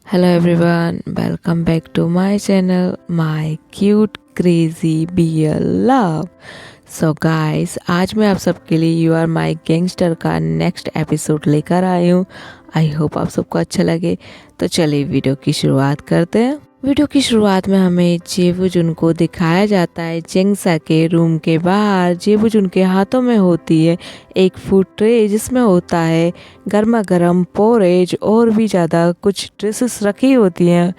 Hello everyone, welcome back to my channel, my cute crazy bear love. So guys, आज मैं आप सबके लिए यू आर माई गैंगस्टर का नेक्स्ट एपिसोड लेकर आई हूँ। आई होप आप सबको अच्छा लगे। तो चलिए वीडियो की शुरुआत करते हैं। वीडियो की शुरुआत में हमें जेबुजुन को दिखाया जाता है जेंगसा के रूम के बाहर। जेबुजुन के हाथों में होती है एक फूड ट्रे जिसमें होता है गर्मा गर्म पोरेज और भी ज़्यादा कुछ ड्रेसेस रखी होती हैं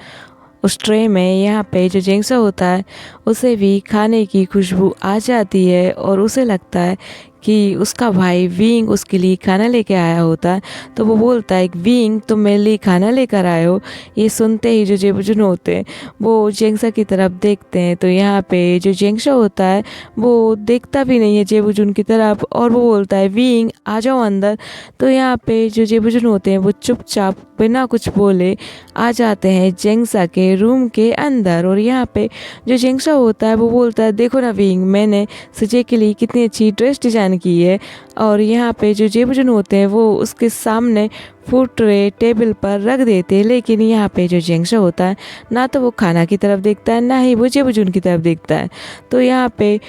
उस ट्रे में। यहाँ पे जो जेंगसा होता है उसे भी खाने की खुशबू आ जाती है और उसे लगता है कि उसका भाई विंग उसके लिए खाना लेके आया होता है। तो वो बोलता है विंग तुम मेरे लिए खाना लेकर आए हो। ये सुनते ही जो जेबुजुन होते हैं वो जेंगसा की तरफ देखते हैं। तो यहाँ पे जो जेंगसा होता है वो देखता भी नहीं है जेबुजुन की तरफ और वो बोलता है विंग आ जाओ अंदर। तो यहाँ पे जो जेबुजुन होते हैं वो चुपचाप बिना कुछ बोले आ जाते हैं जेंगसा के रूम के अंदर। और यहाँ पे जो जेंगसा होता है वो बोलता है देखो ना विंग, मैंने सजे के लिए कितनी अच्छी ड्रेस डिज़ाइन की है। और यहाँ पे जो जेबुजुन होते हैं वो उसके सामने फूड ट्रे टेबल पर रख देते हैं। लेकिन यहाँ पे जो जेंगसा होता है ना तो वो खाना की तरफ देखता है ना ही वो जेबुजुन की तरफ देखता है। तो यहाँ पे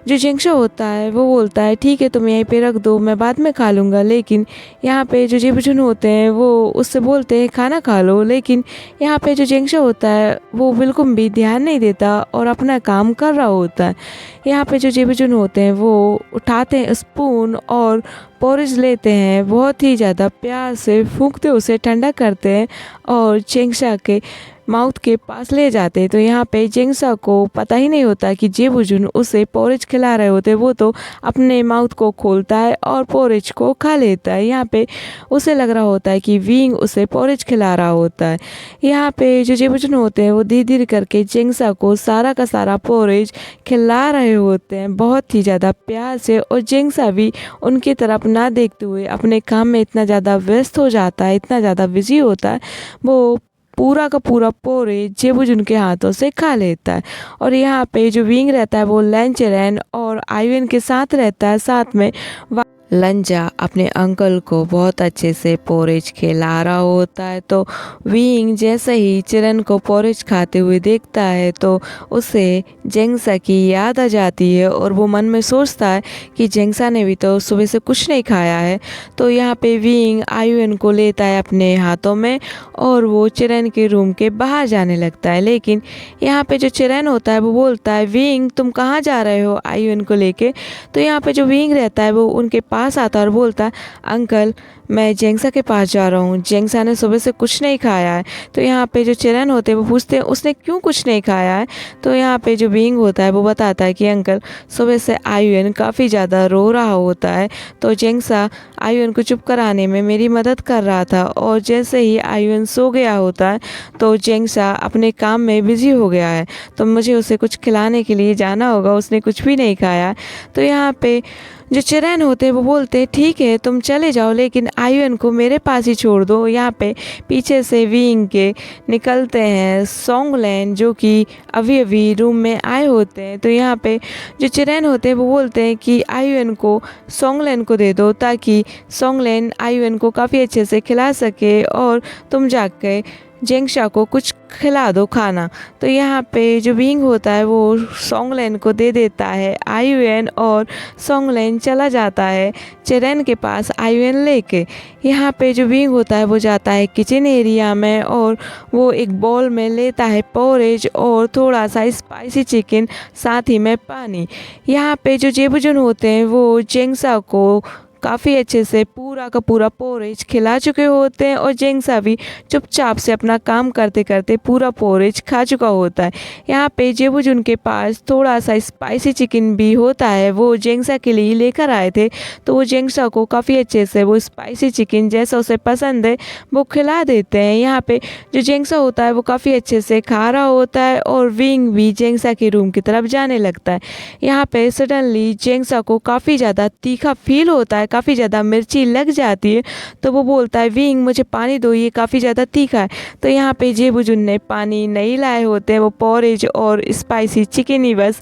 जो जेंगसा होता है वो बोलता है ठीक है तुम यहीं पे रख दो, मैं बाद में खा लूँगा। लेकिन यहाँ पे जो जेबुजुन होते हैं वो उससे बोलते हैं खाना खा लो। लेकिन यहाँ पे जो जेंगसा होता है वो बिल्कुल भी ध्यान नहीं देता और अपना काम कर रहा होता है। यहाँ पे जो जेबुजुन होते हैं वो उठाते हैं स्पून और पोरिज लेते हैं, बहुत ही ज़्यादा प्यार से फूंकते उसे ठंडा करते हैं और जेंगसा के माउथ के पास ले जाते हैं। तो यहाँ पे जेंगसा को पता ही नहीं होता कि जेबुजुन उसे पोरिज खिला रहे होते। वो तो अपने माउथ को खोलता है और पोरिज को खा लेता है। यहाँ पे उसे लग रहा होता है कि विंग उसे पोरिज खिला रहा होता है। यहाँ पे जो जेबुजुन होते हैं वो धीरे धीरे करके जेंगसा को सारा का सारा पोरिज खिला रहे होते हैं बहुत ही ज़्यादा प्यार से। और जेंगसा भी उनकी तरफ ना देखते हुए अपने काम में इतना ज़्यादा व्यस्त हो जाता है, इतना ज़्यादा बिजी होता है, वो पूरा का पूरा पोरेज जेबुजुन के हाथों से खा लेता है। और यहाँ पे जो विंग रहता है वो लंचरैन और आयुन के साथ रहता है। साथ में लंजा अपने अंकल को बहुत अच्छे से पोरेज खिला रहा होता है। तो विंग जैसे ही चिरन को पोरेज खाते हुए देखता है तो उसे जेंगसा की याद आ जाती है और वो मन में सोचता है कि जेंगसा ने भी तो सुबह से कुछ नहीं खाया है। तो यहाँ पे विंग आयुन को लेता है अपने हाथों में और वो चिरन के रूम के बाहर जाने लगता है। लेकिन यहाँ पे जो चिरन होता है वो बोलता है विंग तुम कहाँ जा रहे हो आयुन को लेके। तो यहाँ पे जो विंग रहता है वो उनके पास आता है और बोलता है अंकल मैं जेंगसा के पास जा रहा हूँ, जेंगसा ने सुबह से कुछ नहीं खाया है। तो यहाँ पे जो चिरन होते हैं वो पूछते हैं उसने क्यों कुछ नहीं खाया है। तो यहाँ पे जो विंग होता है वो बताता है कि अंकल सुबह से आयुन काफ़ी ज़्यादा रो रहा होता है। तो जेंगसा आयुन को चुप कराने में मेरी मदद कर रहा था और जैसे ही आयुन सो गया होता है तो जेंगसा अपने काम में बिजी हो गया है। तो मुझे उसे कुछ खिलाने के लिए जाना होगा, उसने कुछ भी नहीं खाया। तो यहाँ पे जो चिरैन होते हैं वो बोलते हैं ठीक है तुम चले जाओ लेकिन आयुन को मेरे पास ही छोड़ दो। यहाँ पे पीछे से विंग के निकलते हैं सोंगलैन जो कि अभी अभी रूम में आए होते हैं। तो यहाँ पे जो चिरैन होते हैं वो बोलते हैं कि आयुन को सोंगलैन को दे दो ताकि सोंगलैन आयुन को काफ़ी अच्छे से खिला सके और तुम जाके जेंगसा को कुछ खिला दो खाना। तो यहाँ पे जो विंग होता है वो सोंगलैन को दे देता है आयुन और सोंगलैन चला जाता है चिरैन के पास आयुन लेके। यहाँ पे जो विंग होता है वो जाता है किचन एरिया में और वो एक बाउल में लेता है पोरेज और थोड़ा सा स्पाइसी चिकन साथ ही में पानी। यहाँ पे जो जेबुजुन होते हैं वो जेंगसा को काफ़ी अच्छे से पूरा का पूरा पोरेज खिला चुके होते हैं और जेंगसा भी चुपचाप से अपना काम करते करते पूरा पोरेज खा चुका होता है। यहाँ पे जेबुजुन के पास थोड़ा सा स्पाइसी चिकन भी होता है, वो जेंगसा के लिए लेकर आए थे। तो वो जेंगसा को काफ़ी अच्छे से वो स्पाइसी चिकन जैसा उसे पसंद है वो खिला देते हैं। यहाँ पे जो जेंगसा होता है वो काफ़ी अच्छे से खा रहा होता है और विंग भी जेंगसा के रूम की तरफ जाने लगता है। यहाँ पे सडनली जेंगसा को काफ़ी ज़्यादा तीखा फील होता है, काफ़ी ज़्यादा मिर्ची लग जाती है। तो वो बोलता है विंग मुझे पानी दो, ये काफ़ी ज़्यादा तीखा है। तो यहाँ पे जेबुजुन ने पानी नहीं लाए होते हैं, वो पोरेज और स्पाइसी चिकन ही बस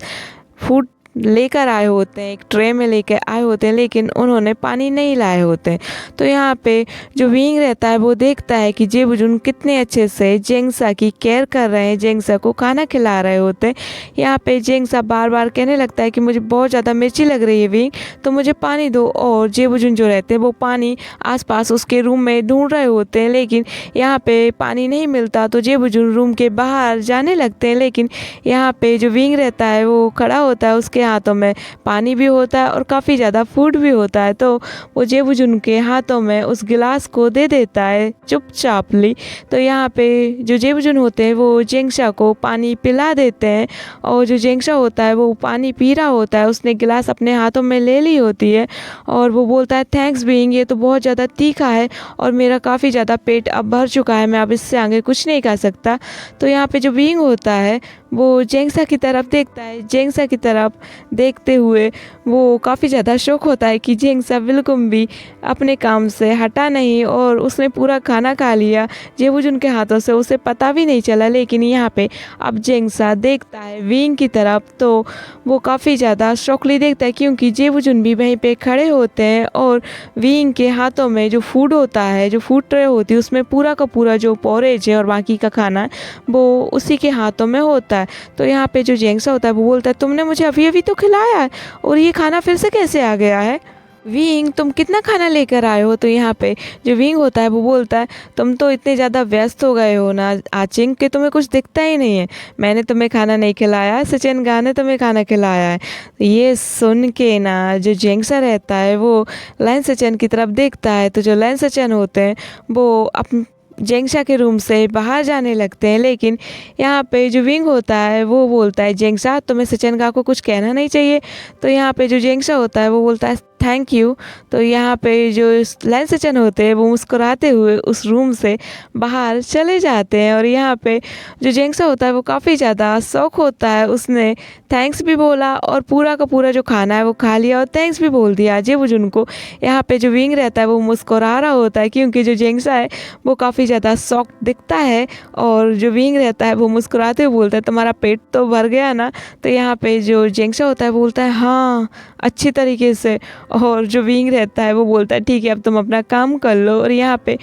फूड लेकर आए होते हैं, एक ट्रे में लेकर आए होते हैं, लेकिन उन्होंने पानी नहीं लाए होते हैं। तो यहाँ पे जो विंग रहता है वो देखता है कि जेबुजुन कितने अच्छे से जेंगसा की केयर कर रहे हैं, जेंगसा को खाना खिला रहे होते हैं। यहाँ पे जेंगसा बार बार कहने लगता है कि मुझे बहुत ज़्यादा मिर्ची लग रही है विंग, तो मुझे पानी दो। और जेबुजुन जो रहते हैं वो पानी आसपास उसके रूम में ढूंढ रहे होते हैं, लेकिन यहाँ पे पानी नहीं मिलता। तो जेबुजुन रूम के बाहर जाने लगते हैं, लेकिन यहाँ पे जो विंग रहता है वो खड़ा होता है, उसके हाथों में पानी भी होता है और काफ़ी ज़्यादा फूड भी होता है। तो वो जेबुजुन के हाथों में उस गिलास को दे देता है चुपचापली। तो यहाँ पे जो जेबुजुन होते हैं वो जेंगसा को पानी पिला देते हैं, और जो जेंगसा होता है वो पानी पी रहा होता है, उसने गिलास अपने हाथों में ले ली होती है और वो बोलता है थैंक्स बीइंग, ये तो बहुत ज़्यादा तीखा है और मेरा काफ़ी ज़्यादा पेट अब भर चुका है, मैं अब इससे आगे कुछ नहीं खा सकता। तो यहाँ पे जो बीइंग होता है वो जेंगसा की तरफ देखता है। जेंगसा की तरफ देखते हुए वो काफ़ी ज़्यादा शौक होता है कि जेंगसा बिल्कुल भी अपने काम से हटा नहीं और उसने पूरा खाना खा लिया जेबुजुन के हाथों से, उसे पता भी नहीं चला। लेकिन यहाँ पे अब जेंगसा देखता है विंग की तरफ, तो वो काफ़ी ज़्यादा शौकली देखता है, क्योंकि जेबुजुन भी वहीं पे खड़े होते हैं और विंग के हाथों में जो फूड होता है, जो फूड ट्रे होती है, उसमें पूरा का पूरा जो पोरेज है और बाकी का खाना वो उसी के हाथों में होता है। तो यहाँ पे जो जेंगसा होता है वो बोलता है तुमने मुझे अभी अभी तो खिलाया है और ये खाना फिर से कैसे आ गया है? विंग, तुम कितना खाना लेकर आए हो? तो यहाँ पे जो विंग होता है वो बोलता है तुम तो इतने ज़्यादा व्यस्त हो गए हो ना आचिंग कि तुम्हें कुछ दिखता ही नहीं है। मैंने तुम्हें खाना नहीं खिलाया है, सचिन गा ने तुम्हें खाना खिलाया है। ये सुन के ना जो जेंगसा रहता है वो लाइन सचिन की तरफ देखता है। तो जो लाइन सचिन होते हैं वो अप जेंगसा के रूम से बाहर जाने लगते हैं, लेकिन यहाँ पे जो विंग होता है वो बोलता है जेंगसा तुम्हें सचिनगा को कुछ कहना नहीं चाहिए। तो यहाँ पे जो जेंगसा होता है वो बोलता है थैंक यू। तो यहाँ पे जो लाइन सचिन होते हैं वो मुस्कुराते हुए उस रूम से बाहर चले जाते हैं। और यहाँ पे जो जेंगसा होता है वो काफ़ी ज़्यादा शौक होता है, उसने थैंक्स भी बोला और पूरा का पूरा जो खाना है वो खा लिया और थैंक्स भी बोल दिया जेबुजुन को। यहाँ पे जो विंग रहता है वो मुस्कुरा रहा होता है, क्योंकि जो जेंगसा है वो काफ़ी ज़्यादा शौक दिखता है, और जो विंग रहता है वो मुस्कुराते हुए बोलता है तुम्हारा पेट तो भर गया ना? तो यहाँ पे जो जेंगसा होता है वो बोलता है हाँ अच्छी तरीके से, और जो विंग रहता है वो बोलता है ठीक है अब तुम अपना काम कर लो। और यहाँ पे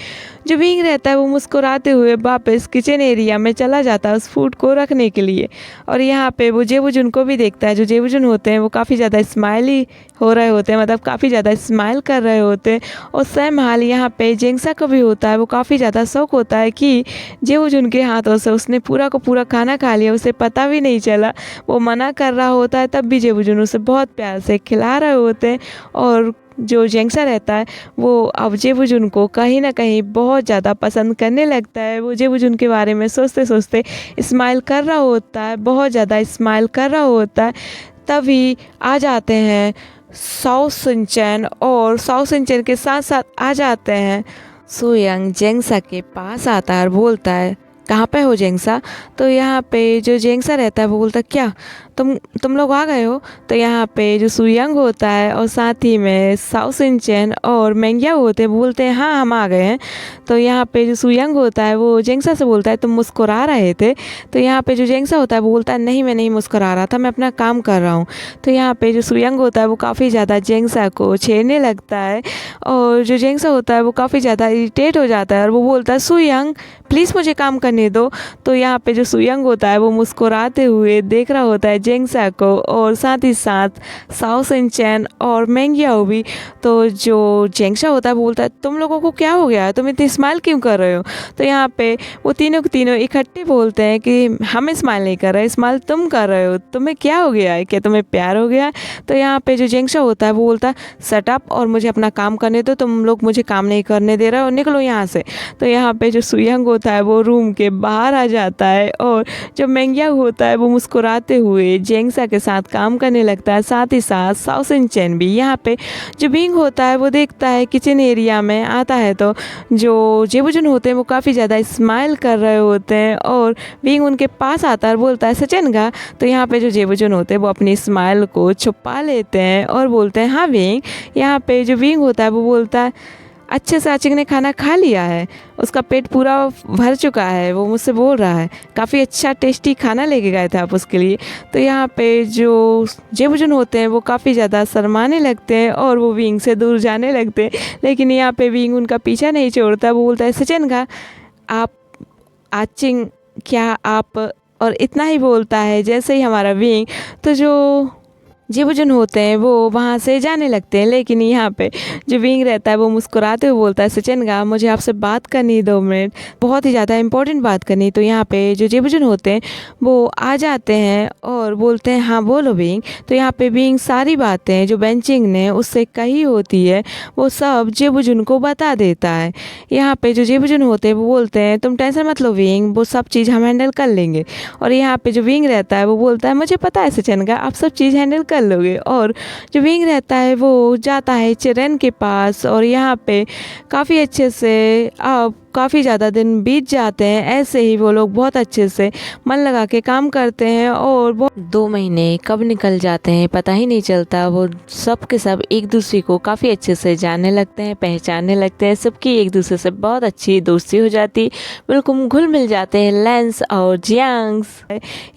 जो विंग रहता है वो मुस्कुराते हुए वापस किचन एरिया में चला जाता है उस फूड को रखने के लिए। और यहाँ पे वो जेबुजुन को भी देखता है। जो जेबुजुन होते हैं वो काफ़ी ज़्यादा स्माइली हो रहे होते हैं, मतलब काफ़ी ज़्यादा स्माइल कर रहे होते हैं। और सेम हाल यहाँ पे जेंगसा का भी होता है, वो काफ़ी ज़्यादा शौक होता है कि जेबुजुन के हाथों से उसने पूरा का पूरा खाना खा लिया, उसे पता भी नहीं चला। वो मना कर रहा होता है तब भी जेबुजुन उसे बहुत प्यार से खिला रहे होते हैं। और जो जेंगसा रहता है वो अब जेबुजुन को कहीं ना कहीं बहुत ज़्यादा पसंद करने लगता है। वो जेबुजुन के बारे में सोचते सोचते स्माइल कर रहा होता है, बहुत ज़्यादा स्माइल कर रहा होता है। तभी आ जाते हैं साओ शिनचैन, और साओ शिनचैन के साथ साथ आ जाते हैं सुयंग। जेंगसा के पास आता है और बोलता है कहाँ पे हो जेंगसा? तो यहाँ पे जो जेंगसा रहता है वो बोलता है क्या तुम लोग आ गए हो? तो यहाँ पे जो सुयंग होता है और साथ ही में साओ शिनचैन और मेंग्या होते हैं, बोलते हैं हाँ हम आ गए हैं। तो यहाँ पे जो सुयंग होता है वो जेंगसा से बोलता है तुम मुस्कुरा रहे थे? तो यहाँ पे जो जेंगसा होता है वो बोलता है नहीं मैं नहीं मुस्कुरा रहा था, मैं अपना काम कर रहा हूँ। तो यहाँ पे जो सुयंग होता है वो काफ़ी ज़्यादा जेंगसा को छेड़ने लगता है, और जो जेंगसा होता है वो काफ़ी ज़्यादा इरिटेट हो जाता है और वो बोलता है सुयंग प्लीज़ मुझे काम करने दो। तो यहाँ पे जो सुयंग होता है वो मुस्कुराते हुए देख रहा होता है जेंगसा को, और साथ ही साथ साओ शिनचैन और मेंग्याओ भी। तो जो जेंगसा होता है वो बोलता है तुम लोगों को क्या हो गया है, तुम इतनी स्माइल क्यों कर रहे हो? तो यहाँ पे वो तीनों के तीनों इकट्ठे बोलते हैं कि हम स्माइल नहीं कर रहे, स्माइल तुम कर रहे हो, तुम्हें क्या हो गया है, क्या तुम्हें प्यार हो गया है? तो यहाँ पे जो जेंगसा होता है वो बोलता है शट अप और मुझे अपना काम करने दो, तुम लोग मुझे काम नहीं करने दे रहे हो, निकलो यहाँ से। तो यहाँ पे जो सुयंग होता है वो रूम के बाहर आ जाता है, और जो मेंग्या होता है वो मुस्कुराते हुए जेंगसा के साथ काम करने लगता है। साथ ही साथ साओ शिनचैन भी। यहाँ पे जो बिंग होता है वो देखता है किचन एरिया में आता है, तो जो जेबुजुन होते हैं वो काफ़ी ज़्यादा स्माइल कर रहे होते हैं, और बिंग उनके पास आता है और बोलता है सचिनगा। तो यहाँ पे जो जेबुजुन होते हैं वो अपनी स्माइल को छुपा लेते हैं और बोलते हैं हाँ बिंग। यहाँ पे जो बिंग होता है वो बोलता है अच्छे से आचिंग ने खाना खा लिया है, उसका पेट पूरा भर चुका है। वो मुझसे बोल रहा है काफ़ी अच्छा टेस्टी खाना लेके गए थे आप उसके लिए। तो यहाँ पे जो जेबुजुन होते हैं वो काफ़ी ज़्यादा शर्माने लगते हैं और वो विंग से दूर जाने लगते हैं। लेकिन यहाँ पे विंग उनका पीछा नहीं छोड़ता। वो बोलता है सेचेनगा आप आचिंग क्या आप, और इतना ही बोलता है। जैसे ही हमारा विंग तो जो जेबुजुन होते हैं वो वहाँ से जाने लगते हैं। लेकिन यहाँ पे जो विंग रहता है वो मुस्कुराते हुए बोलता है सेचेनगा मुझे आपसे बात करनी है 2 मिनट, बहुत ही ज़्यादा इंपॉर्टेंट बात करनी। तो यहाँ पे जो जेबुजुन होते हैं वो आ जाते हैं और बोलते हैं हाँ बोलो विंग। तो यहाँ पे विंग सारी बातें जो बेंचिंग ने उससे कही होती है वो सब जेबुजुन को बता देता है। यहाँ पे जो जेबुजुन होते हैं वो बोलते हैं तुम टेंशन मत लो विंग, वो सब चीज़ हम हैंडल कर लेंगे। और यहाँ पे जो विंग रहता है वो बोलता है मुझे पता है सेचेनगा आप सब चीज़ हैंडल कर लोगे। और जो विंग रहता है वो जाता है चिरेन के पास और यहाँ पे काफ़ी अच्छे से अब काफ़ी ज़्यादा दिन बीत जाते हैं। ऐसे ही वो लोग बहुत अच्छे से मन लगा के काम करते हैं और 2 महीने कब निकल जाते हैं पता ही नहीं चलता। वो सब के सब एक दूसरे को काफ़ी अच्छे से जानने लगते हैं, पहचानने लगते हैं। सबकी एक दूसरे से बहुत अच्छी दोस्ती हो जाती, बिल्कुल घुल मिल जाते हैं लेंस और जियांग्स।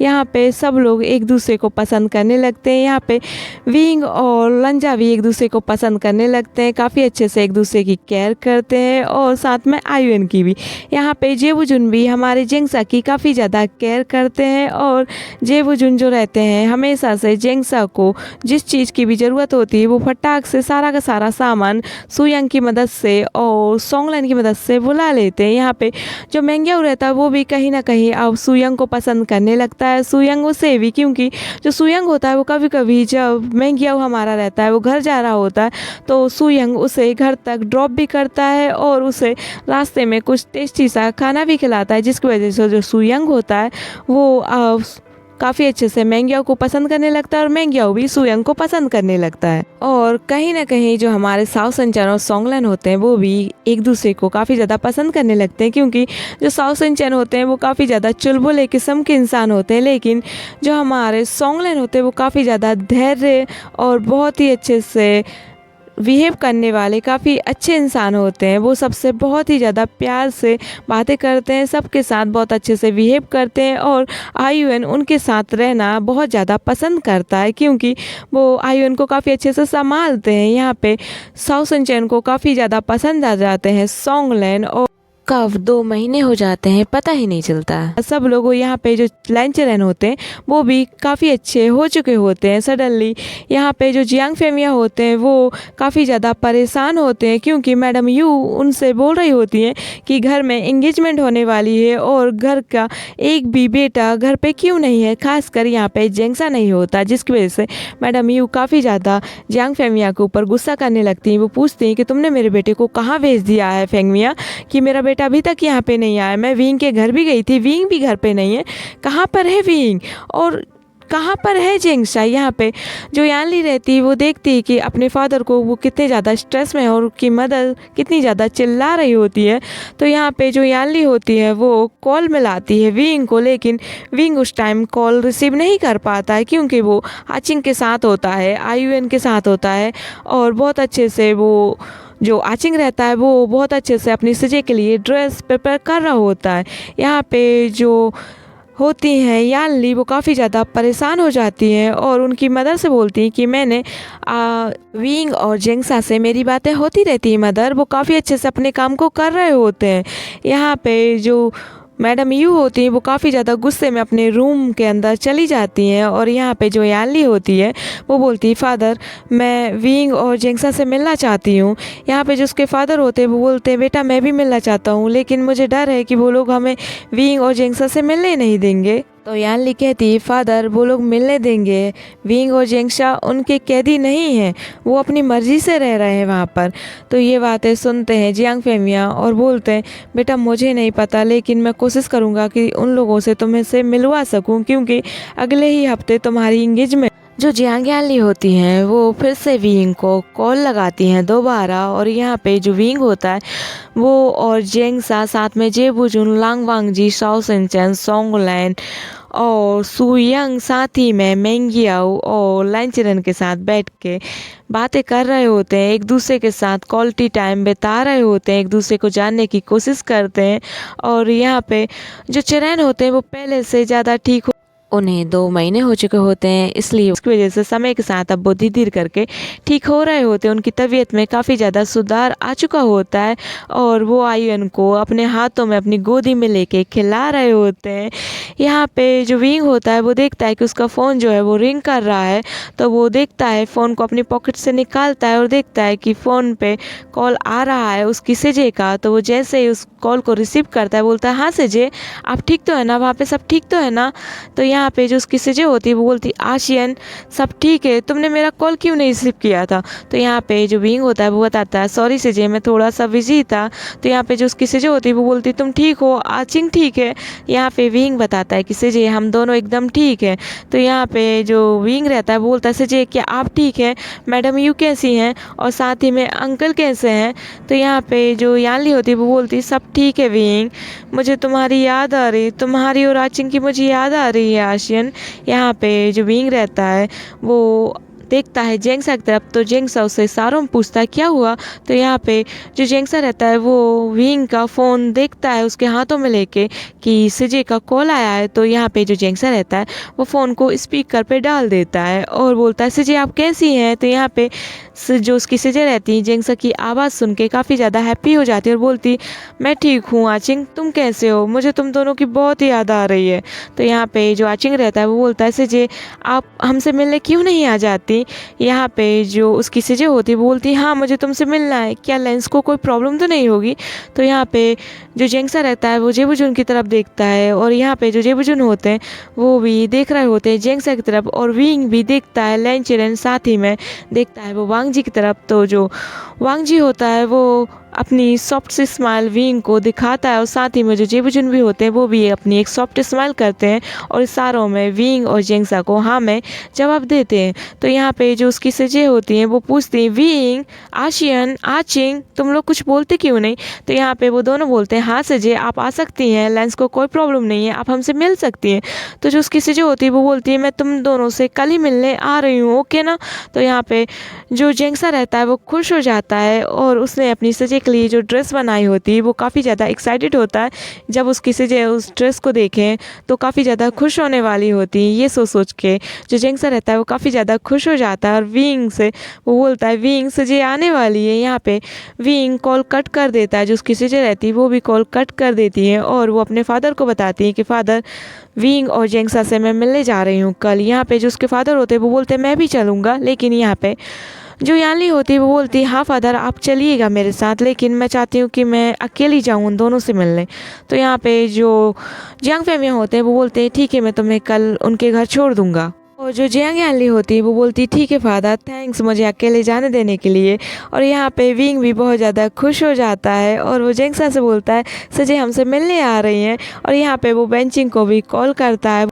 यहाँ पे सब लोग एक दूसरे को पसंद करने लगते हैं। यहाँ पे विंग और लंजा भी एक दूसरे को पसंद करने लगते हैं, काफ़ी अच्छे से एक दूसरे की केयर करते हैं और साथ में आयुन की भी। यहाँ पे जेबुजुन भी हमारे जेंगसा की काफ़ी ज़्यादा केयर करते हैं और जेबुजुन जो रहते हैं हमेशा से जेंगसा को जिस चीज़ की भी ज़रूरत होती है वो फटाक से सारा का सारा सामान सुयंग की मदद से और सोंगलन की मदद से बुला लेते हैं। यहाँ पे जो मेंग्याओ रहता है वो भी कहीं ना कहीं अब सुयंग को पसंद करने लगता है, सुयंग उसे भी, क्योंकि जो सुयंग होता है वो कभी कभी जब मेंग्याओ हमारा रहता है वो घर जा रहा होता है तो सुयंग उसे घर तक ड्रॉप भी करता है और उसे रास्ते में कुछ टेस्टी सा खाना भी खिलाता है, जिसकी वजह से जो सुयंग होता है वो काफ़ी अच्छे से मेंग्याओ को पसंद करने लगता है और मेंग्याओ भी सुयंग को पसंद करने लगता है। और कहीं ना कहीं जो हमारे साओ सेंचन और सोंगलन होते हैं वो भी एक दूसरे को काफ़ी ज़्यादा पसंद करने लगते हैं, क्योंकि जो साओ सेंचन होते हैं वो काफ़ी ज़्यादा चुलबुले किस्म के इंसान होते हैं। लेकिन जो हमारे सोंगलन होते हैं वो काफ़ी ज़्यादा धैर्य और बहुत ही अच्छे से बिहेव करने वाले काफ़ी अच्छे इंसान होते हैं। वो सबसे बहुत ही ज़्यादा प्यार से बातें करते हैं, सबके साथ बहुत अच्छे से बिहेव करते हैं और आयुन उनके साथ रहना बहुत ज़्यादा पसंद करता है, क्योंकि वो आयुन को काफ़ी अच्छे से संभालते हैं। यहाँ पे साओ सेंचन को काफ़ी ज़्यादा पसंद आ जाते हैं सोंगलन और कब 2 महीने हो जाते हैं पता ही नहीं चलता। सब लोग यहाँ पे जो लैंचरन होते हैं वो भी काफ़ी अच्छे हो चुके होते हैं। सडनली यहाँ पे जो जियांग फेमिया होते हैं वो काफ़ी ज़्यादा परेशान होते हैं, क्योंकि मैडम यू उनसे बोल रही होती हैं कि घर में इंगेजमेंट होने वाली है और घर का एक भी बेटा घर पे क्यों नहीं है, खासकर यहाँ पे जेंगसा नहीं होता, जिसकी वजह से मैडम यू काफ़ी ज़्यादा जियांग फेमिया के ऊपर गुस्सा करने लगती हैं। वो पूछती हैं कि तुमने मेरे बेटे को कहाँ भेज दिया है फेंगमिया, कि मेरा बेटा अभी तक यहाँ पे नहीं आया। मैं विंग के घर भी गई थी, विंग भी घर पे नहीं है। कहाँ पर है विंग और कहाँ पर है जेंगसा। यहाँ पे जो यानली रहती है वो देखती है कि अपने फादर को वो कितने ज़्यादा स्ट्रेस में है और उसकी मदर कितनी ज़्यादा चिल्ला रही होती है। तो यहाँ पे जो यानली होती है वो कॉल मिलाती है विंग को, लेकिन विंग उस टाइम कॉल रिसीव नहीं कर पाता है, क्योंकि वो आचिंग के साथ होता है, आयुन के साथ होता है और बहुत अच्छे से वो जो आचिंग रहता है वो बहुत अच्छे से अपनी सजे के लिए ड्रेस प्रिपेयर कर रहा होता है। यहाँ पे जो होती हैं यानली वो काफ़ी ज़्यादा परेशान हो जाती हैं और उनकी मदर से बोलती हैं कि मैंने विंग और जेंगसा से मेरी बातें होती रहती हैं मदर, वो काफ़ी अच्छे से अपने काम को कर रहे होते हैं। यहाँ पे जो मैडम यू होती हैं वो काफ़ी ज़्यादा गुस्से में अपने रूम के अंदर चली जाती हैं और यहाँ पे जो यानली होती है वो बोलती है फादर मैं विंग और जेंगसा से मिलना चाहती हूँ। यहाँ पे जो उसके फादर होते हैं वो बोलते हैं बेटा मैं भी मिलना चाहता हूँ, लेकिन मुझे डर है कि वो लोग हमें विंग और जेंगसा से मिलने नहीं देंगे। तो यानली कहती है फादर वो लोग मिलने देंगे, विंग और जेंगसा उनके कैदी नहीं हैं, वो अपनी मर्जी से रह रहे हैं वहाँ पर। तो ये बातें सुनते हैं जियांग फेमिया और बोलते हैं बेटा मुझे नहीं पता, लेकिन मैं कोशिश करूँगा कि उन लोगों से तुम्हें से मिलवा सकूँ, क्योंकि अगले ही हफ्ते तुम्हारी इंगेजमेंट। जो जियांग यानली होती हैं वो फिर से विंग को कॉल लगाती हैं दोबारा और यहाँ पे जो विंग होता है वो और जेंगसा साथ में जेबुजुन, लांगवांगजी, साओ सेंचन, सोंगलैन और सुयंग साथ ही में मेंगियाओ और लाइनचरन के साथ बैठ के बातें कर रहे होते हैं, एक दूसरे के साथ क्वालिटी टाइम बिता रहे होते हैं, एक दूसरे को जानने की कोशिश करते हैं। और यहाँ पे जो चरैन होते हैं वो पहले से ज़्यादा ठीक, उन्हें 2 महीने हो चुके होते हैं, इसलिए उसकी वजह से समय के साथ अब वो धीरे-धीरे करके ठीक हो रहे होते हैं। उनकी तबीयत में काफ़ी ज़्यादा सुधार आ चुका होता है और वो आयुन को अपने हाथों में अपनी गोदी में लेके खिला रहे होते हैं। यहाँ पे जो विंग होता है वो देखता है कि उसका फ़ोन जो है वो रिंग कर रहा है, तो वो देखता है, फ़ोन को अपनी पॉकेट से निकालता है और देखता है कि फ़ोन पे कॉल आ रहा है उसकी सेजे का। तो वो जैसे ही उस कॉल को रिसीव करता है बोलता है, हाँ सेजे, आप ठीक तो है ना, वहाँ पे सब ठीक तो है ना। तो यहाँ पे जो उसकी सेजे होती है वो बोलती, आशियन सब ठीक है, तुमने मेरा कॉल क्यों नहीं रिसीव किया था। तो यहाँ पे जो विंग होता है वो बताता है, सॉरी सेजे, मैं थोड़ा सा बिजी था। तो यहाँ पे जो उसकी सेजे होती है वो बोलती, तुम ठीक हो, आचिंग ठीक है। यहाँ पे विंग बताता है कि सेजे हम दोनों एकदम ठीक है। तो यहाँ पे जो विंग रहता है वो बोलता है, सेजे क्या आप ठीक है, मैडम यू कैसी हैं, और साथ ही में अंकल कैसे हैं। तो यहाँ पे जो यानली होती है वो बोलती, सब ठीक है विंग, मुझे तुम्हारी याद आ रही, तुम्हारी और आचिंग की मुझे याद आ रही है आशियन। यहाँ पे जो विंग रहता है वो देखता है जेंगसा की तरफ, तो जेंगसा उससे इशारों में पूछता है क्या हुआ। तो यहाँ पे जो जेंगसा रहता है वो विंग का फ़ोन देखता है उसके हाथों में लेके कि सेजे का कॉल आया है। तो यहाँ पे जो जेंगसा रहता है वो फ़ोन को स्पीकर पे डाल देता है और बोलता है, सेजे आप कैसी हैं। तो यहाँ पे जो उसकी सेजे रहती है जेंगसा की आवाज़ सुन के काफ़ी ज़्यादा हैप्पी हो जाती है और बोलती, मैं ठीक हूँ आचिंग, तुम कैसे हो, मुझे तुम दोनों की बहुत याद आ रही है। तो यहाँ पे जो आचिंग रहता है वो बोलता है, सेजे आप हमसे मिलने क्यों नहीं आ जाती। यहाँ पे जो उसकी सेजे होती है वो बोलती, हाँ मुझे तुमसे मिलना है, क्या लेंस को कोई प्रॉब्लम तो नहीं होगी। तो यहाँ पे जो जेंगसा रहता है वो जेबुजुन की तरफ देखता है और यहाँ पे जो जेबुजुन होते हैं वो भी देख रहे होते हैं जेंगसा की तरफ, और विंग भी देखता है लाइनचरन साथ ही में देखता है वो वांग जी की तरफ। तो जो वांग जी होता है वो अपनी सॉफ्ट सी स्माइल विंग को दिखाता है और साथ ही में जो जेबुजुन भी होते हैं वो भी अपनी एक सॉफ्ट स्माइल करते हैं और इशारों में विंग और जेंगसा को हाँ में जवाब देते हैं। तो यहाँ पे जो उसकी सेजे होती हैं वो पूछती हैं, विंग, आशियन, आचिंग, तुम लोग कुछ बोलते क्यों नहीं। तो यहाँ पे वो दोनों बोलते हैं, हाँ सेजे आप आ सकती हैं, लेंस को कोई प्रॉब्लम नहीं है, आप हमसे मिल सकती हैं। तो जो उसकी सेजे होती है वो बोलती है, मैं तुम दोनों से कल ही मिलने आ रही हूँ, ओके ना। तो यहाँ पे जो जेंगसा रहता है वो खुश हो जाता है और उसने अपनी सेजे के लिए जो ड्रेस बनाई होती है वो काफ़ी ज़्यादा एक्साइटेड होता है। जब उसकी सेजे उस ड्रेस को देखें तो काफ़ी ज़्यादा खुश होने वाली होती है। ये सोच के जो जेंगसा रहता है वो काफ़ी ज़्यादा खुश हो जाता है और विंग से वो बोलता है, विंग सेजे आने वाली है। यहाँ पे विंग कॉल कट कर देता है, जो उसकी सेजे रहती है वो भी कॉल कट कर देती है और वो अपने फादर को बताती है कि फादर, विंग और जेंगसा से मैं मिलने जा रही हूँ कल। यहाँ पे जो उसके फादर होते हैं वो बोलते हैं, मैं भी चलूँगा। लेकिन यहाँ पे जो यानली होती है वो बोलती है, हाँ फादर आप चलिएगा मेरे साथ, लेकिन मैं चाहती हूँ कि मैं अकेली जाऊँ उन दोनों से मिलने। तो यहाँ पे जो जियांग फेमिया होते हैं वो बोलते हैं, ठीक है मैं तुम्हें कल उनके घर छोड़ दूँगा। और जो जियांग यानली होती है वो बोलती है, ठीक है फादर, थैंक्स मुझे अकेले जाने देने के लिए। और यहाँ पे विंग भी बहुत ज़्यादा खुश हो जाता है और वो जेंगसा से बोलता है, सजे हमसे मिलने आ रही हैं। और यहाँ पे वो बेंचिंग को भी कॉल करता है।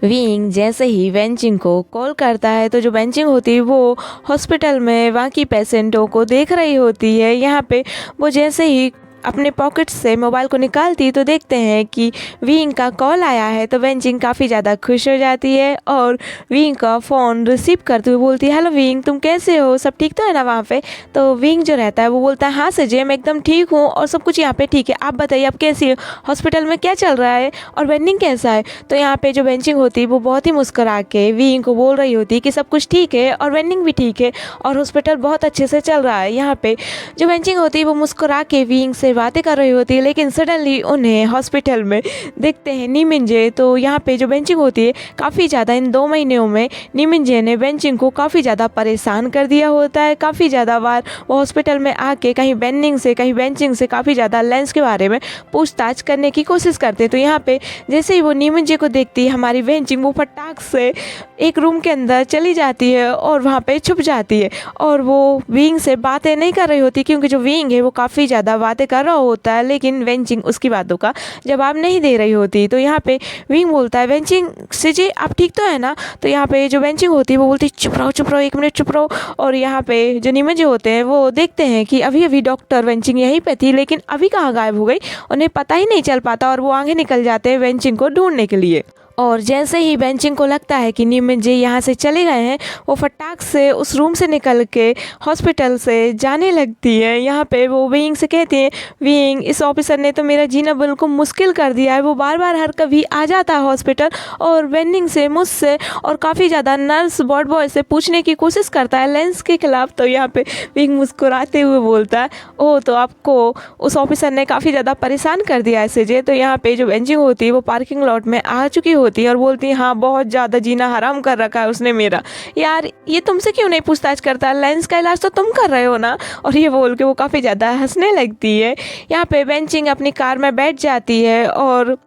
विंग जैसे ही वेंचिंग को कॉल करता है तो जो वेंचिंग होती है वो हॉस्पिटल में बाकी पेशेंटों को देख रही होती है। यहाँ पे वो जैसे ही अपने पॉकेट से मोबाइल को निकालती तो देखते हैं कि विंग का कॉल आया है। तो वेंचिंग काफ़ी ज़्यादा खुश हो जाती है और विंग का फ़ोन रिसीव करते हुए बोलती है, हेलो विंग, तुम कैसे हो, सब ठीक तो है ना वहाँ पे। तो विंग जो रहता है वो बोलता है, हाँ सजे मैं एकदम ठीक हूँ और सब कुछ यहाँ पे ठीक है, आप बताइए आप कैसी हो, हॉस्पिटल में क्या चल रहा है और वेंडिंग कैसा है। तो यहाँ पे जो वेंचिंग होती है वो बहुत ही मुस्कुरा के विंग को बोल रही होती है कि सब कुछ ठीक है और वेंडिंग भी ठीक है और हॉस्पिटल बहुत अच्छे से चल रहा है। यहाँ पे जो वेंचिंग होती है वो मुस्कुरा के विंग से बातें कर रही होती है, लेकिन सडनली उन्हें हॉस्पिटल में देखते हैं नीमिंजे। तो यहाँ पे जो बेंचिंग होती है काफ़ी ज़्यादा इन 2 महीनों में नीमिंजे ने बेंचिंग को काफ़ी ज़्यादा परेशान कर दिया होता है। काफ़ी ज़्यादा बार वो हॉस्पिटल में आके कहीं बेंडिंग से कहीं बेंचिंग से काफ़ी ज़्यादा लेंस के बारे में पूछताछ करने की कोशिश करते। तो यहाँ पे जैसे ही वो नीमिंजे को देखती है हमारी बेंचिंग, वो फटाक से एक रूम के अंदर चली जाती है और वहाँ पे छुप जाती है और वो विंग से बातें नहीं कर रही होती, क्योंकि जो विंग है वो काफ़ी ज़्यादा बातें कर रहा होता है, लेकिन वेंचिंग उसकी बातों का जवाब नहीं दे रही होती। तो यहाँ पे विंग बोलता है, वेंचिंग सेजे आप ठीक तो है ना। तो यहाँ पे जो वेंचिंग होती है वो बोलती है, चुप रहो 1 मिनट चुप रहो। और यहाँ पे जो नीमिंजे होते हैं वो देखते हैं कि अभी अभी डॉक्टर वेंचिंग यहीं पे थी, लेकिन अभी कहाँ गायब हो गई, उन्हें पता ही नहीं चल पाता और वो आगे निकल जाते हैं वेंचिंग को ढूंढने के लिए। और जैसे ही बेंचिंग को लगता है कि नीमिन जी यहाँ से चले गए हैं, वो फटाक से उस रूम से निकल के हॉस्पिटल से जाने लगती है। यहाँ पे वो विंग से कहती है, विंग इस ऑफिसर ने तो मेरा जीना बिल्कुल मुश्किल कर दिया है। वो बार बार हर कभी आ जाता है हॉस्पिटल और वेंडिंग से, मुझसे और काफ़ी ज़्यादा नर्स वार्ड बॉय से पूछने की कोशिश करता है लेंस के खिलाफ। तो यहाँ पे विंग मुस्कुराते हुए बोलता है, ओह तो आपको उस ऑफिसर ने काफ़ी ज़्यादा परेशान कर दिया है सीजे। तो यहाँ पे जो बेंचिंग होती है वो पार्किंग लॉट में आ चुकी होती है और बोलती है, हाँ बहुत ज़्यादा जीना हराम कर रखा है उसने मेरा। यार ये तुमसे क्यों नहीं पूछताछ करता, लेंस का इलाज तो तुम कर रहे हो ना। और ये बोल के वो काफ़ी ज़्यादा हंसने लगती है। यहाँ पे बेंचिंग अपनी कार में बैठ जाती है और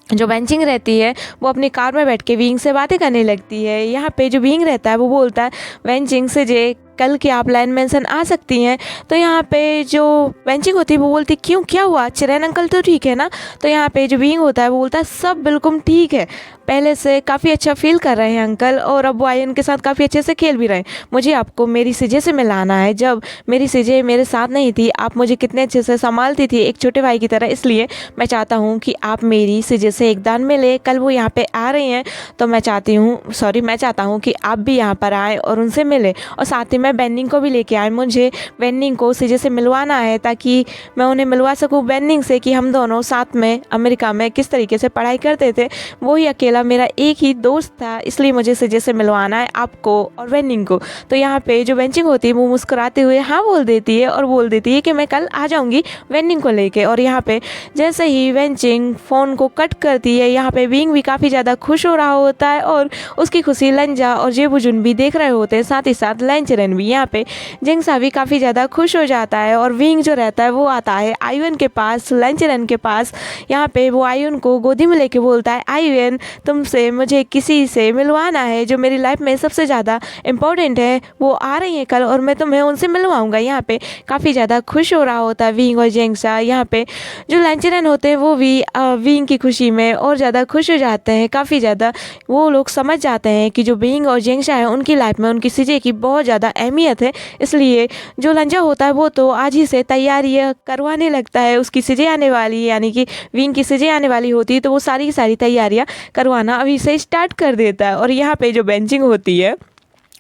जो बेंचिंग रहती है वो अपनी कार में बैठ के विंग से बातें करने लगती है। यहाँ पे जो विंग रहता है वो बोलता है बेंचिंग से, जे कल की आप लाइन मेंशन आ सकती हैं। तो यहाँ पे जो बेंचिंग होती है वो बोलती क्यों, क्या हुआ, चिरैन अंकल तो ठीक है ना। तो यहाँ पे जो विंग होता है वो बोलता है सब बिल्कुल ठीक है, पहले से काफ़ी अच्छा फील कर रहे हैं अंकल और अब वो आयन के साथ काफ़ी अच्छे से खेल भी रहे हैं। मुझे आपको मेरी सीजे से मिलाना है। जब मेरी सीजे मेरे साथ नहीं थी आप मुझे कितने अच्छे से संभालती थी एक छोटे भाई की तरह, इसलिए मैं चाहता हूँ कि आप मेरी सीजे से एक दान मिले। कल वो यहाँ पे आ रही हैं तो मैं चाहता हूँ कि आप भी यहाँ पर आएँ और उनसे मिले और साथ ही मैं बेनिंग को भी लेके आए। मुझे बेनिंग को सीजे से मिलवाना है ताकि मैं उन्हें मिलवा सकूँ बेनिंग से कि हम दोनों साथ में अमेरिका में किस तरीके से पढ़ाई करते थे। वही अकेला मेरा एक ही दोस्त था, इसलिए मुझे सीजे से मिलवाना है आपको और बेनिंग को। तो यहाँ पे जो बेंचिंग होती है वो मुस्कुराते हुए हाँ बोल देती है और बोल देती है कि मैं कल आ जाऊँगी बेनिंग को लेके। और यहाँ पे जैसे ही बेंचिंग फ़ोन को कट करती है, यहाँ पे विंग भी काफ़ी ज़्यादा खुश हो रहा होता है और उसकी खुशी लंजा और जेबुजुन भी देख रहे होते हैं, साथ ही साथ लेंचरन भी। यहाँ पे जिंगसा भी काफ़ी ज़्यादा खुश हो जाता है और विंग जो रहता है वो आता है आयुन के पास, लेंचरन के पास। यहाँ पे वो आयुन को गोदी में लेके बोलता है, आयुन तुमसे मुझे किसी से मिलवाना है जो मेरी लाइफ में सबसे ज़्यादा इम्पोर्टेंट है, वो आ रही है कल और मैं तुम्हें उनसे मिलवाऊंगा। यहाँ पे काफ़ी ज़्यादा खुश हो रहा होता है विंग और जिंगसा। यहाँ पे जो लेंचरन होते हैं वो भी विंग की खुशी में और ज़्यादा खुश हो जाते हैं। काफ़ी ज़्यादा वो लोग समझ जाते हैं कि जो विंग और जिंगसा है उनकी लाइफ में उनकी सीजे की बहुत ज़्यादा अहमियत है, इसलिए जो लंजा होता है वो तो आज ही से तैयारियाँ करवाने लगता है। उसकी सीजे आने वाली यानी कि विंग की सीजे आने वाली होती है तो वो सारी की सारी तैयारियाँ करवाना अभी से स्टार्ट कर देता है। और यहाँ पे जो बेंचिंग होती है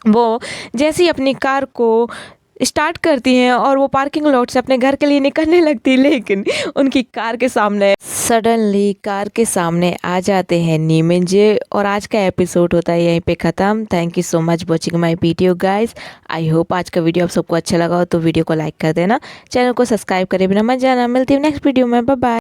वो जैसे ही अपनी कार को स्टार्ट करती हैं और वो पार्किंग लॉट से अपने घर के लिए निकलने लगती है, लेकिन उनकी कार के सामने सडनली कार के सामने आ जाते हैं नीमिन जी। और आज का एपिसोड होता है यहीं पे ख़त्म। Thank you so much watching my video guys. I hope आज का वीडियो आप सबको अच्छा लगा हो तो वीडियो को लाइक कर देना, चैनल को सब्सक्राइब करे बिना मत जाना। मिलती हूँ नेक्स्ट वीडियो में, बाय बाय।